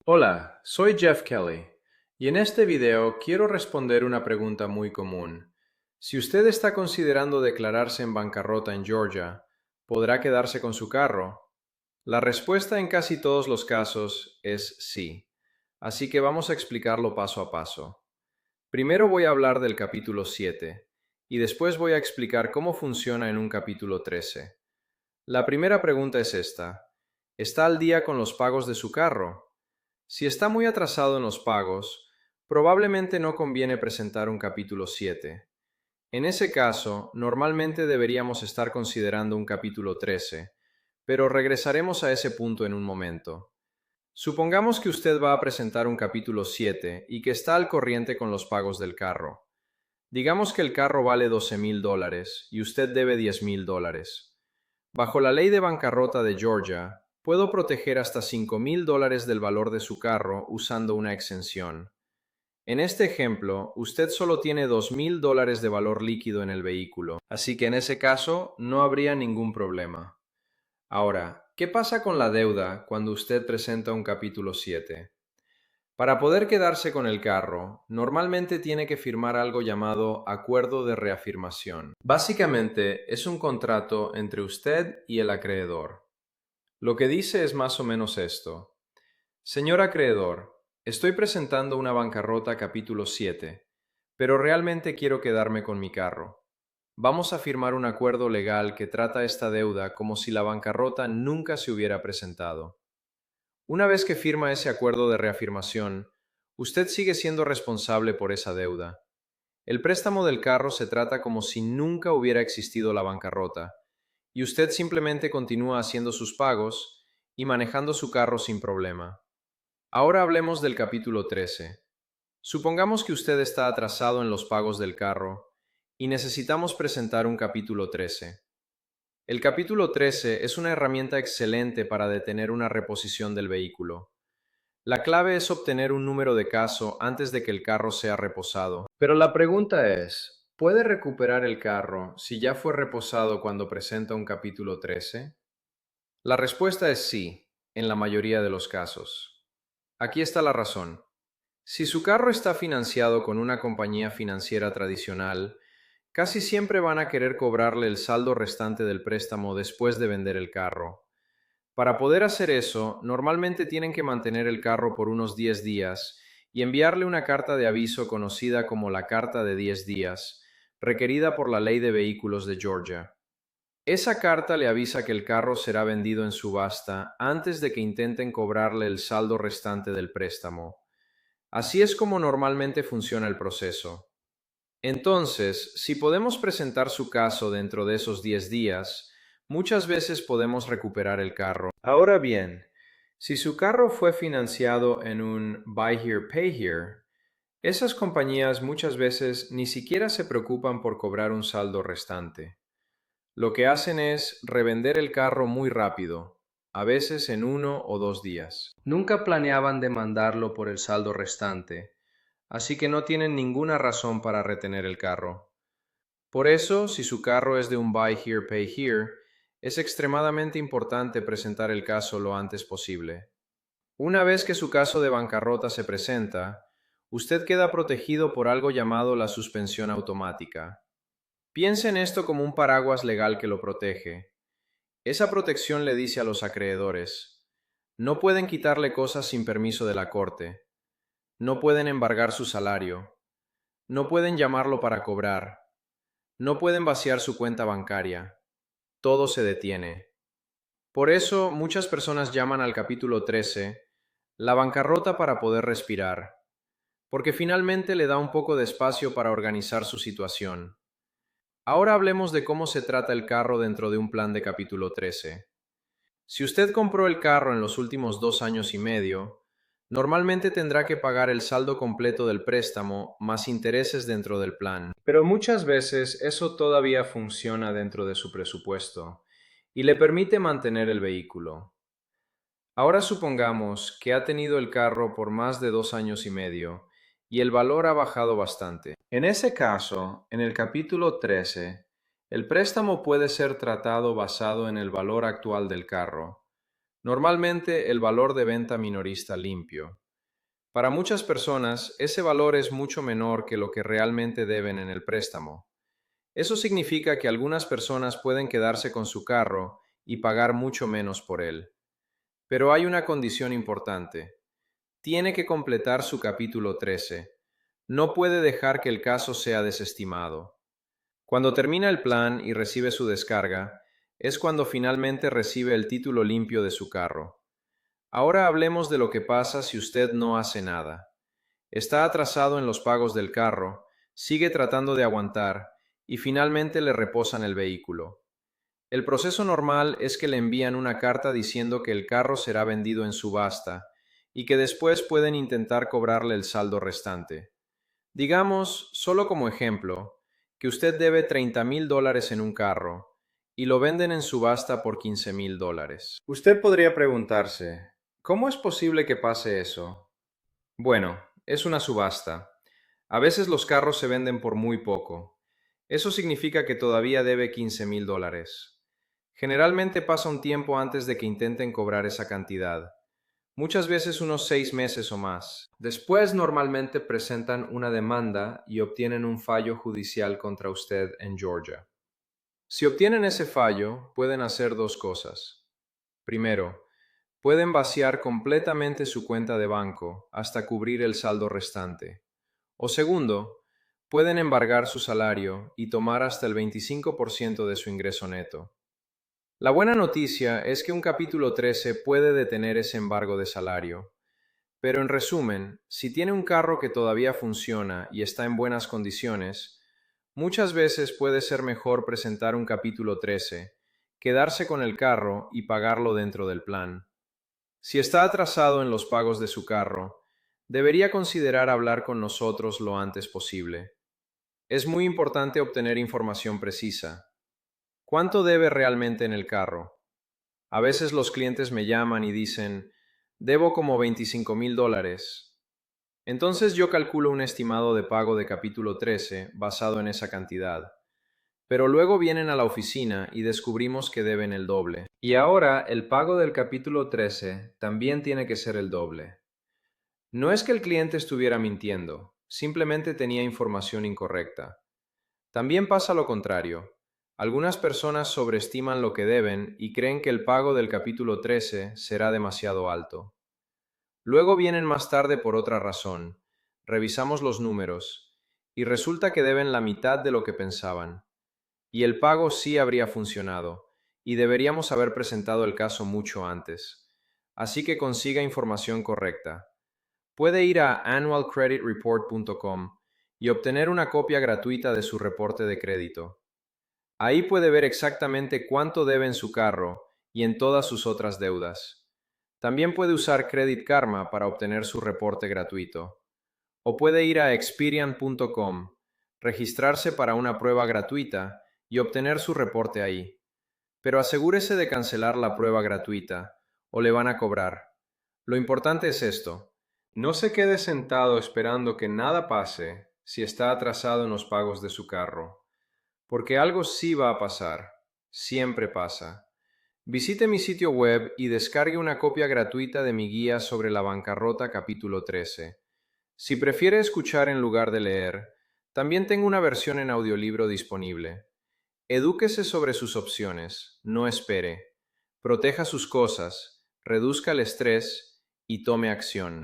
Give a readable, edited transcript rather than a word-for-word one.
Hola, soy Jeff Kelly y en este video quiero responder una pregunta muy común. Si usted está considerando declararse en bancarrota en Georgia, ¿podrá quedarse con su carro? La respuesta en casi todos los casos es sí, así que vamos a explicarlo paso a paso. Primero voy a hablar del capítulo 7 y después voy a explicar cómo funciona en un capítulo 13. La primera pregunta es esta: ¿está al día con los pagos de su carro? Si está muy atrasado en los pagos, probablemente no conviene presentar un capítulo 7. En ese caso, normalmente deberíamos estar considerando un capítulo 13, pero regresaremos a ese punto en un momento. Supongamos que usted va a presentar un capítulo 7 y que está al corriente con los pagos del carro. Digamos que el carro vale $12,000 y usted debe $10,000. Bajo la ley de bancarrota de Georgia, puedo proteger hasta $5,000 del valor de su carro usando una exención. En este ejemplo, usted solo tiene $2,000 de valor líquido en el vehículo, así que en ese caso no habría ningún problema. Ahora, ¿qué pasa con la deuda cuando usted presenta un capítulo 7? Para poder quedarse con el carro, normalmente tiene que firmar algo llamado acuerdo de reafirmación. Básicamente, es un contrato entre usted y el acreedor. Lo que dice es más o menos esto: señor acreedor, estoy presentando una bancarrota capítulo 7, pero realmente quiero quedarme con mi carro. Vamos a firmar un acuerdo legal que trata esta deuda como si la bancarrota nunca se hubiera presentado. Una vez que firma ese acuerdo de reafirmación, usted sigue siendo responsable por esa deuda. El préstamo del carro se trata como si nunca hubiera existido la bancarrota, y usted simplemente continúa haciendo sus pagos y manejando su carro sin problema. Ahora hablemos del capítulo 13. Supongamos que usted está atrasado en los pagos del carro y necesitamos presentar un capítulo 13. El capítulo 13 es una herramienta excelente para detener una reposición del vehículo. La clave es obtener un número de caso antes de que el carro sea reposado. Pero la pregunta es, ¿puede recuperar el carro si ya fue reposado cuando presenta un capítulo 13? La respuesta es sí, en la mayoría de los casos. Aquí está la razón. Si su carro está financiado con una compañía financiera tradicional, casi siempre van a querer cobrarle el saldo restante del préstamo después de vender el carro. Para poder hacer eso, normalmente tienen que mantener el carro por unos 10 días y enviarle una carta de aviso conocida como la Carta de 10 días, requerida por la Ley de Vehículos de Georgia. Esa carta le avisa que el carro será vendido en subasta antes de que intenten cobrarle el saldo restante del préstamo. Así es como normalmente funciona el proceso. Entonces, si podemos presentar su caso dentro de esos 10 días, muchas veces podemos recuperar el carro. Ahora bien, si su carro fue financiado en un Buy Here, Pay Here, esas compañías muchas veces ni siquiera se preocupan por cobrar un saldo restante. Lo que hacen es revender el carro muy rápido, a veces en 1 o 2 días. Nunca planeaban demandarlo por el saldo restante, así que no tienen ninguna razón para retener el carro. Por eso, si su carro es de un Buy Here, Pay Here, es extremadamente importante presentar el caso lo antes posible. Una vez que su caso de bancarrota se presenta, usted queda protegido por algo llamado la suspensión automática. Piense en esto como un paraguas legal que lo protege. Esa protección le dice a los acreedores: no pueden quitarle cosas sin permiso de la corte, no pueden embargar su salario, no pueden llamarlo para cobrar, no pueden vaciar su cuenta bancaria, todo se detiene. Por eso muchas personas llaman al capítulo 13 la bancarrota para poder respirar, porque finalmente le da un poco de espacio para organizar su situación. Ahora hablemos de cómo se trata el carro dentro de un plan de capítulo 13. Si usted compró el carro en los últimos 2 años y medio, normalmente tendrá que pagar el saldo completo del préstamo más intereses dentro del plan. Pero muchas veces eso todavía funciona dentro de su presupuesto y le permite mantener el vehículo. Ahora supongamos que ha tenido el carro por más de 2 años y medio y el valor ha bajado bastante. En ese caso, en el capítulo 13, el préstamo puede ser tratado basado en el valor actual del carro. Normalmente el valor de venta minorista limpio. Para muchas personas, ese valor es mucho menor que lo que realmente deben en el préstamo. Eso significa que algunas personas pueden quedarse con su carro y pagar mucho menos por él. Pero hay una condición importante. Tiene que completar su capítulo 13. No puede dejar que el caso sea desestimado. Cuando termina el plan y recibe su descarga, es cuando finalmente recibe el título limpio de su carro. Ahora hablemos de lo que pasa si usted no hace nada. Está atrasado en los pagos del carro, sigue tratando de aguantar y finalmente le reposan el vehículo. El proceso normal es que le envían una carta diciendo que el carro será vendido en subasta y que después pueden intentar cobrarle el saldo restante. Digamos, solo como ejemplo, que usted debe $30,000 en un carro y lo venden en subasta por $15,000. Usted podría preguntarse, ¿cómo es posible que pase eso? Bueno, es una subasta. A veces los carros se venden por muy poco. Eso significa que todavía debe $15,000. Generalmente pasa un tiempo antes de que intenten cobrar esa cantidad, muchas veces unos 6 meses o más. Después normalmente presentan una demanda y obtienen un fallo judicial contra usted en Georgia. Si obtienen ese fallo, pueden hacer dos cosas. Primero, pueden vaciar completamente su cuenta de banco hasta cubrir el saldo restante. O segundo, pueden embargar su salario y tomar hasta el 25% de su ingreso neto. La buena noticia es que un capítulo 13 puede detener ese embargo de salario. Pero en resumen, si tiene un carro que todavía funciona y está en buenas condiciones, muchas veces puede ser mejor presentar un capítulo 13, quedarse con el carro y pagarlo dentro del plan. Si está atrasado en los pagos de su carro, debería considerar hablar con nosotros lo antes posible. Es muy importante obtener información precisa. ¿Cuánto debe realmente en el carro? A veces los clientes me llaman y dicen, debo como $25,000. Entonces yo calculo un estimado de pago de capítulo 13 basado en esa cantidad. Pero luego vienen a la oficina y descubrimos que deben el doble. Y ahora el pago del capítulo 13 también tiene que ser el doble. No es que el cliente estuviera mintiendo, simplemente tenía información incorrecta. También pasa lo contrario. Algunas personas sobreestiman lo que deben y creen que el pago del capítulo 13 será demasiado alto. Luego vienen más tarde por otra razón. Revisamos los números y resulta que deben la mitad de lo que pensaban. Y el pago sí habría funcionado, y deberíamos haber presentado el caso mucho antes. Así que consiga información correcta. Puede ir a annualcreditreport.com y obtener una copia gratuita de su reporte de crédito. Ahí puede ver exactamente cuánto debe en su carro y en todas sus otras deudas. También puede usar Credit Karma para obtener su reporte gratuito. O puede ir a experian.com, registrarse para una prueba gratuita y obtener su reporte ahí. Pero asegúrese de cancelar la prueba gratuita, o le van a cobrar. Lo importante es esto. No se quede sentado esperando que nada pase si está atrasado en los pagos de su carro, porque algo sí va a pasar. Siempre pasa. Visite mi sitio web y descargue una copia gratuita de mi guía sobre la bancarrota capítulo 13. Si prefiere escuchar en lugar de leer, también tengo una versión en audiolibro disponible. Edúquese sobre sus opciones, no espere. Proteja sus cosas, reduzca el estrés y tome acción.